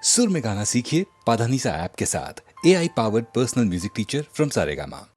सुर में गाना सीखिए पाधानीसा ऐप के साथ। AI powered personal music teacher from Saregama.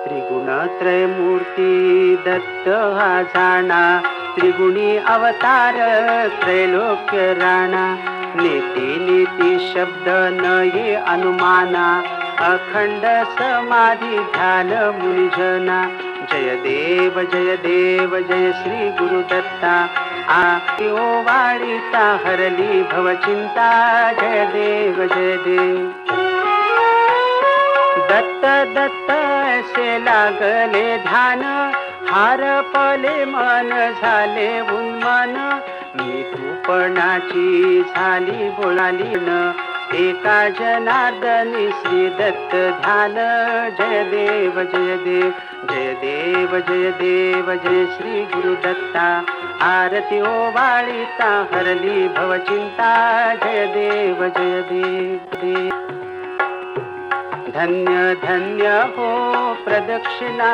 त्रिगुणत्रयमूर्ती दत्त हा जाणा, त्रिगुणी अवतार त्रैलोक्य राणा। नीती नीती शब्द न ये अनुमाना, अखंड समाधी ध्यान मुनिजना। जय देव जय श्री गुरुदत्ता, आयो वाळीता हरली भवचिंता। जय देव दत्त दत्त ऐसे लागले ध्यान, हारपले मन झाले उन्मन। मी तूपणाची झाली बोलाली न, एका जनार्दनी श्री दत्त ध्यान। जय देव जय श्री गुरुदत्ता, आरती ओवाळीता हरली भवचिंता। जय देव धन्य धन्य हो प्रदक्षिणा,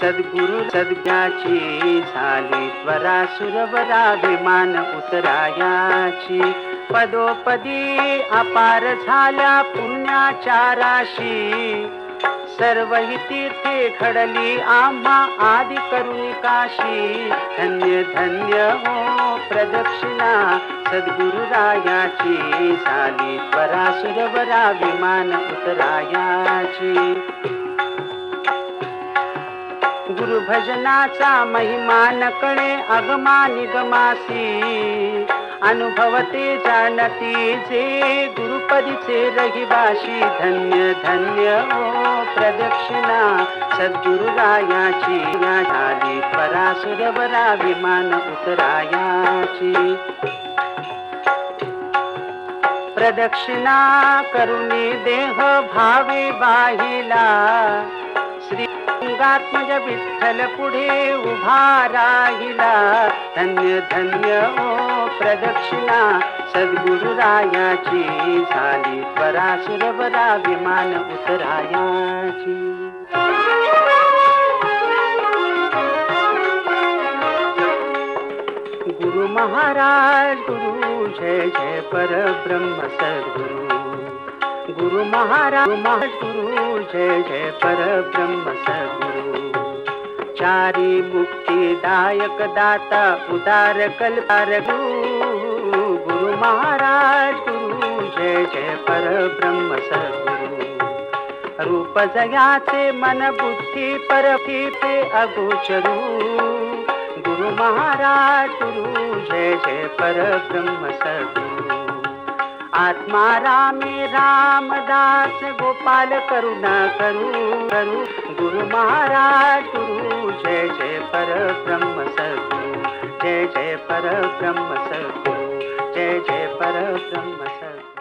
सद्गुरु सद्ज्ञाची झाली त्वरा। सुरवराभिमान उतरायाची, पदोपदी अपार झाल्या पुण्याच्या राशी। सर्व ही तीर्थे घडली आम्हा आदि करुणी काशी। धन्य धन्य हो प्रदक्षिणा, सद्गुरु रायाची झाली त्वरा। सुरवरा विमान उतरायाची, गुरु भजनाचा महिमा नकळे अगमा निगमासी। अनुभवते जाणती जे गुरुपदीचे रहिवाशी। धन्य धन्य हो प्रदक्षिणा, सद्गुरु रायाची झाली त्वरा। सुरवरा विमान उतरायाची, प्रदक्षिणा करुणी देह भावे वाहिला. श्री गंगात्मज विठ्ठल पुढे उभा राहिला. धन्य धन्य ओ प्रदक्षिणा सद्गुरु रायाची झाली. पराशर बरा विमान उतरायाची. गुरु महाराज गुरु जय जय परब्रह्म सद्गुरु. गुरु महाराज गुरु जय जय परब्रह्म सद्गुरु. चारी मुक्तिदायक दाता उदार कल्पार गुरु. गुरु महाराज गुरु जय जय परब्रह्म सद्गुरु. रूप जयाचे मन बुद्धी परफी ते अगोचरू. गुरु महाराज गुरु जय जय परब्रह्म सद्गुरु. आत्मा रामे रामदास गोपाल करुणा करू करू. गुरु महाराज गुरु जय जय परब्रह्म सद्गुरु. जय जय परब्रह्म सद्गुरु. जय जय परब्रह्म सद्गुरु.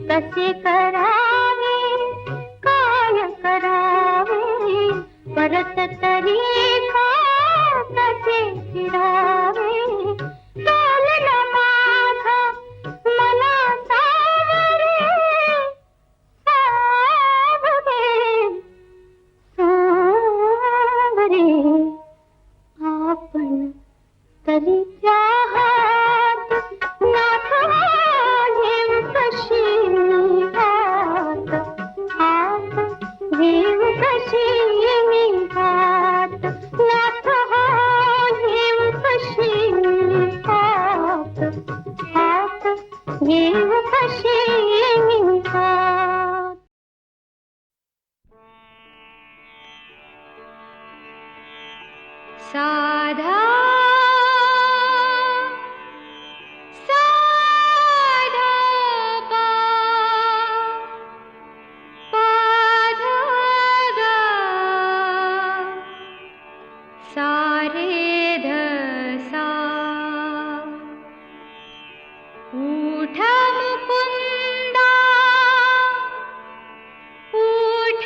कसे करावे परत तरी कसे फिरावे चालल माझा मला सावरे सावरे आपण तरी हात नाथ घेऊ कशी हात हात घेऊ कशी हात नाथ घेऊ कशी हात हात घेऊ कशी हात साधा साधा पा पाधा गा सारे धसा उठ मुकुंदा उठ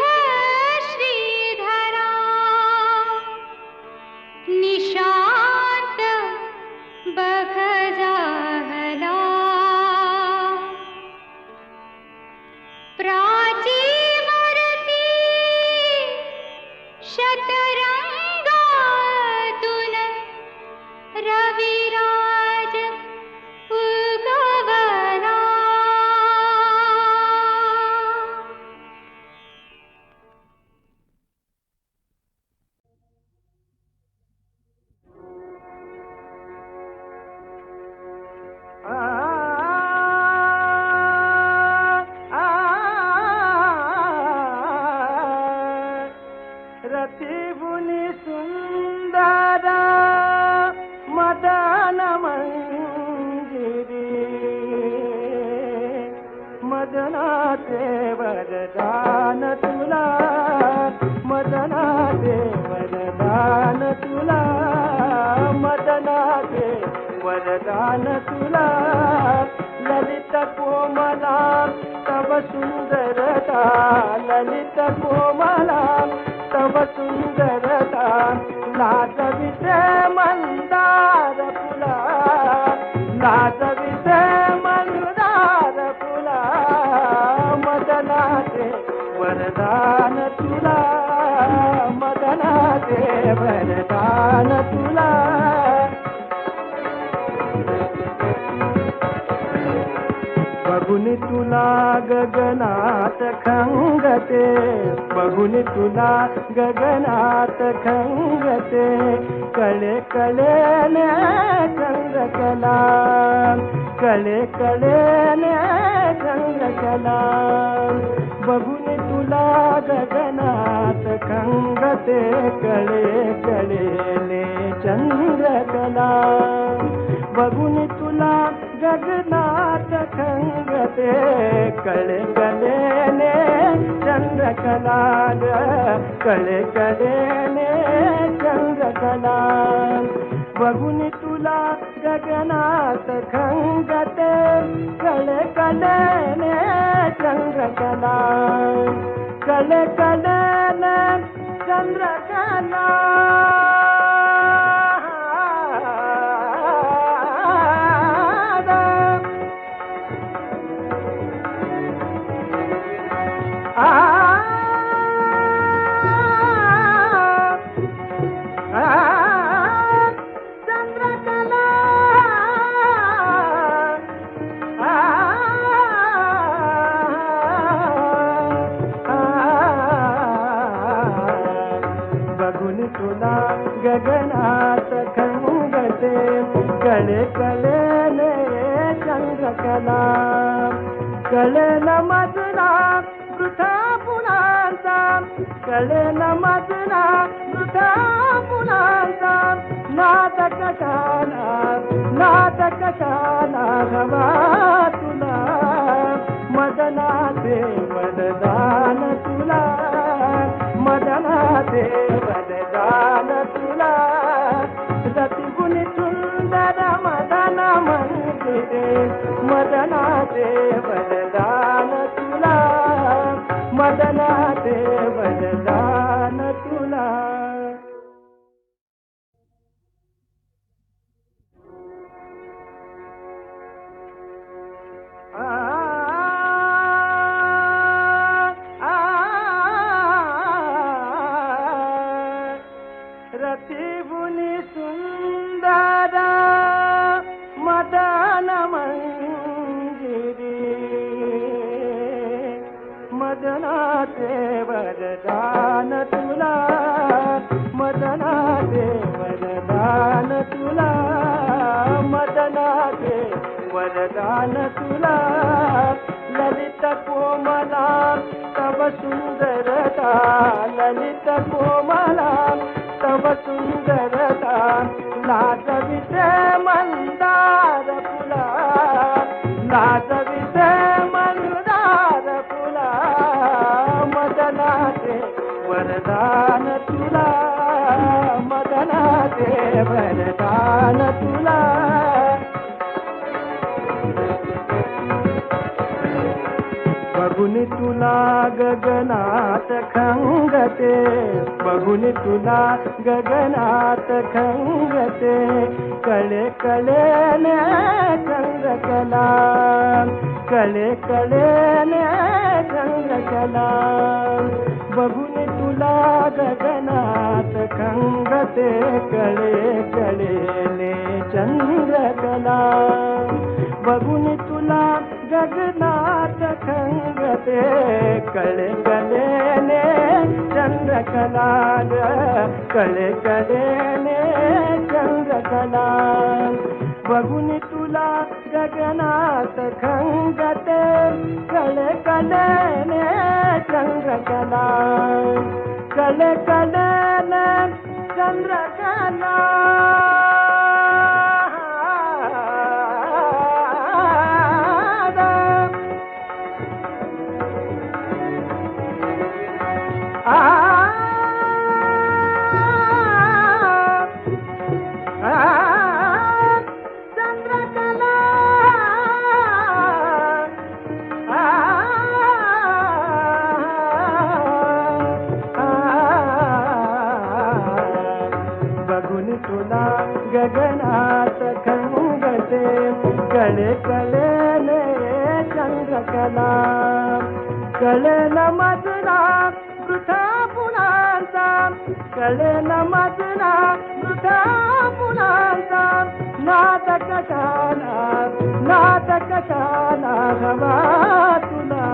श्रीधरा निशांत बघ जाहला प्राचीवरती शतरंगातून रविराज उगवला रतिभुनी सुंदर मदन मंजिरी मदनाचे वरदान तुला मदनाचे वरदान तुला मदनाचे वरदान तुला ललित कोमला तव सुंदरता ललित कोमला तव सुंदरता लाजविते मंदार फुला लाजविते मंदार फुला मदनाचे वरदान तुला मदनाचे वरदान तुला बघुनी तुला गगनात खंगते बघुनी तुला गगनात खंगते कळे कळेने चंद्रकला कळे कळेने चंद्रकला बघुनी तुला गगनात खंगते कळे कळेने चंद्रकला बघुनी तुला गगनात खंगते कळे कळेने चंद्रकला कळे कळेने चंद्रकला बघुनी तुला गगनात खंगते कळे कळेने चंद्रकला कळे कळेने चंद्रकला तुला गगनात खंगते कळे कळेने चंद्रकला कळेन मजला वृथा पुणांचा कळेन मजला वृथा पुणांचा नाटक काला हवा तुला मदनाचे वरदान तुला मदनाचे वरदान तुला रतिगुणी सुंदर मदन मंदिरे मदनाचे वरदान तुला मदनाचे वरदान तुला रतिगुणी सुंदर मदन मंजिरी मदनाचे वरदान तुला मदनाचे वरदान तुला मदनाचे वरदान तुला ललित कोमला तव सुंदरता ललित कोमला तव सुंदरता लाजविते मंदार फुला लाजविते मंदार फुला मदनाचे वरदान तुला मदनाचे वरदान तुला बघून तुला गगनात खंगते बघून तुला गगनात खंगते कळे कळेने चंद्रकला कळे कळेने चंद्रकला बघून तुला गगनात खंगते कळे कळेने चंद्रकला बघून तुला गगनात खंगते कळे कळेने चंद्रकला कळे कळेने चंद्रकला बघून तुला गगनात खंगते कळे कळेने चंद्रकला कळे कळेने चंद्रकला तुला गगनात खंगते कळे कळेने चंद्रकला कळेन मजला वृथा पुणांचा कळेन मजला वृथा पुणांचा नाटक काला हवा तुला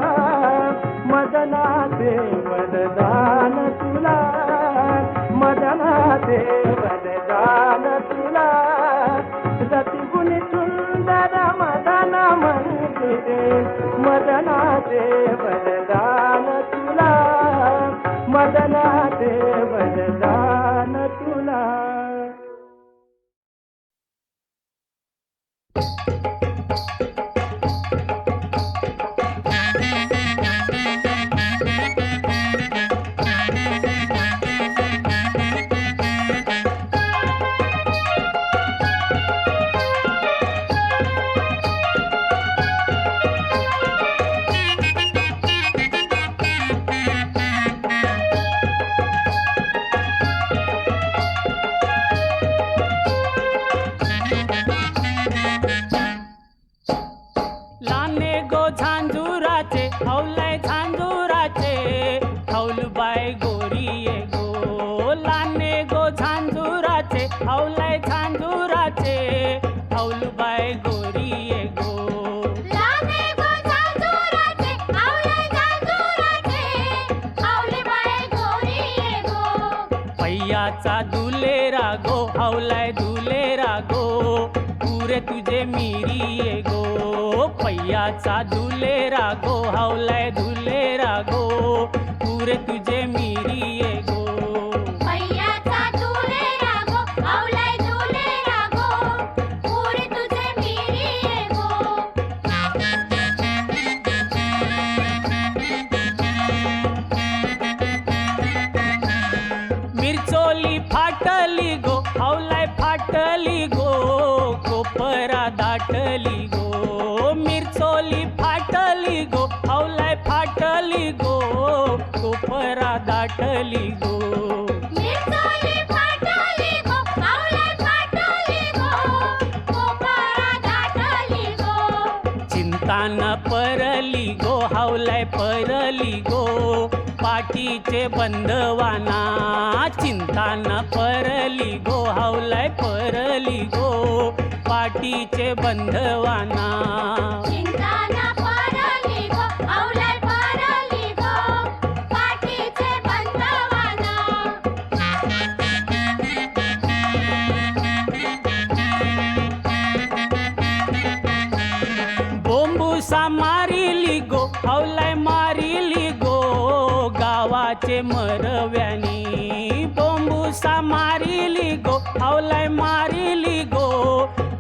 मदनाचे वरदान तुला मदनाचे वरदान तुला रतिगुणी सुंदर मदन मंदिरे मदनाचे वरदान तुला मदनाचे वरदान तुला हौलय झांजुराचे हौलबाई गोरी गो लाने गो झांजुराचे हौलय झांजुराचे हौलबाई गोरी गो पैयाचा दुलेरा गो हौलय दुलेरा गो पुरे तुझे मिरी गो पैयाचा दुलेरा गो हौलय दुलेरा गो पुरे तुझे मिरी गो मिरचोली फाटली गो हौलय फाटली गो कोपरा दाटली गो मिरचोली फाटली गो हौलय फाटली गो कोपरा दाटली गो मिरचोली फाटली गो हौलय फाटली गो कोपरा दाटली गो चिंता न परली गो हौलय परली गो पाठीचे बंधवाना चिंता न परली गो हावलाय परली गो पाठीचे बंधवाना चिंता न परली गो आवलाय परली गो पाठीचे बंधवाना बोंबुसा मारिली गो हावलाय मारिली गो गावाचे मरव्यानी बोंबुसा मारिली गो हावलाय मारिली गो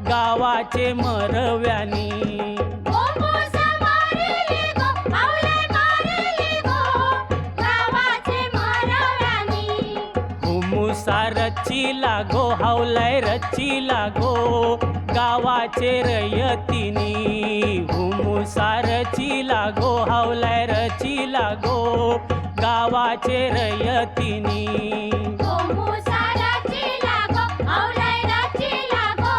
गावाचे मरव्यानी बोंबुसा मारिली गो आवलाय मारिली गो गावाचे मरव्यानी हुमुसा रचिला गो हावलाय रचिला गो गावाचे रयतीनी हुमुसा रचिला गो हावलाय रचिला गो गावाचे रयतीनी बोंबुसा रचिला गो आवलाय रचिला गो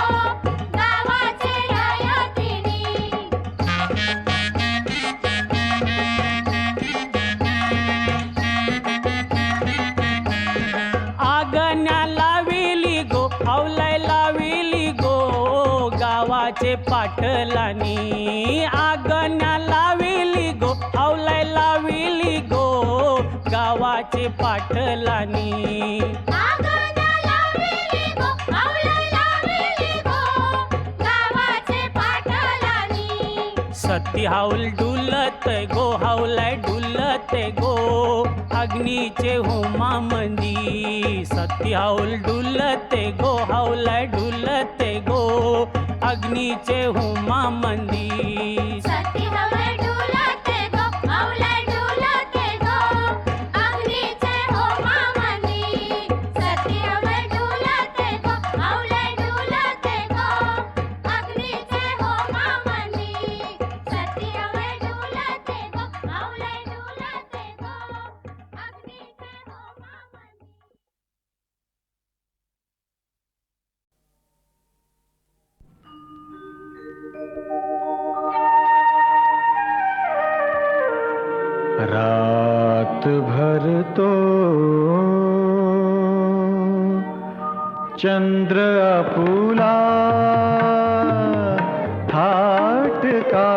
गावाचे रयतीनी आगण्या लाविली गो हावलाय लाविली गो गावाचे पाटलानी आगण्या लाविली गो हावलाय लाविली गो गावाचे पाटलानी आगण्या लाविली गो आवलाय लाविली गो गावाचे पाटलानी सती हाऊल डुलत गो हावलाय डुलत गो अग्नीचे होमा मंदी सती हाऊल डुलत गो हावलाय डुलत गो अग्नीचे होमा मंदी सती हवळे डुलते गो आवलाय डुलते गो अग्नीचे होमा मंदी सती हवळे डुलते गो आवलाय डुलते गो अग्नीचे होमा मंदी सती हवळे डुलते गो आवलाय डुलते गो अग्नीचे होमा मंदी रात भर तो चंद्र अपुला थाट का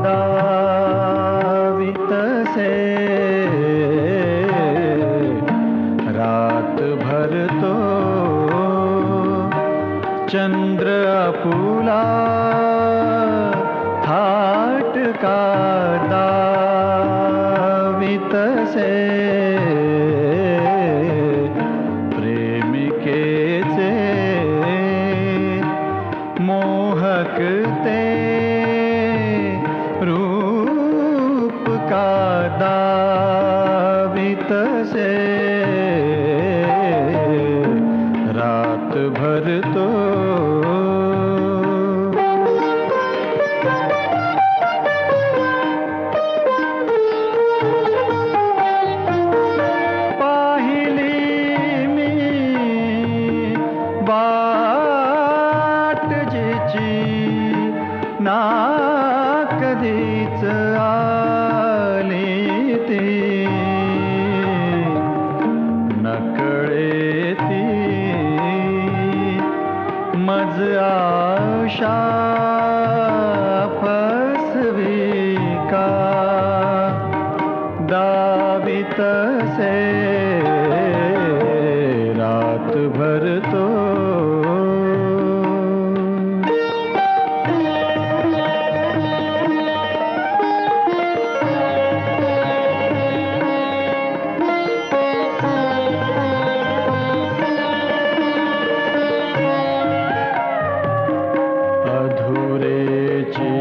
दावित से रात भर तो चंद्र अपुला थाट का दावित से प्रेमिकेचे मोहकते रूप का दावित से रात भर तो वाट जिची ना कधीच आली ती नकळे ती मज आशा फसवी का दावित से रात भर तो अधुरेची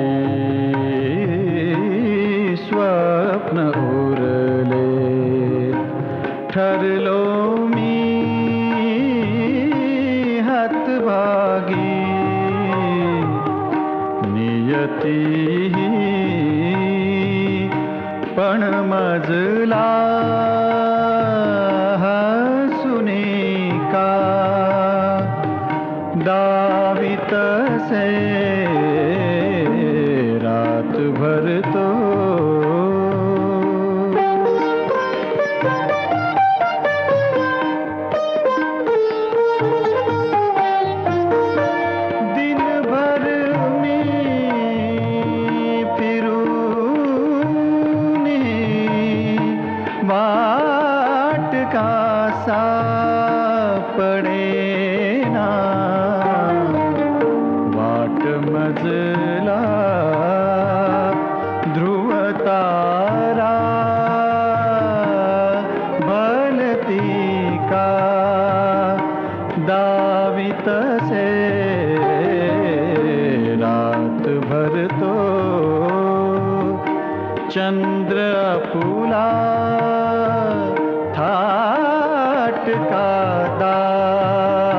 स्वप्न उरले ठरलो मी हतभागी नियती पण मजला हसुनी का दावित से रात भर तो का सापडेना वाट मजला ध्रुव तारा भलती का दावितसे रात भर तो चंद्र अपुला थाट का दावितसे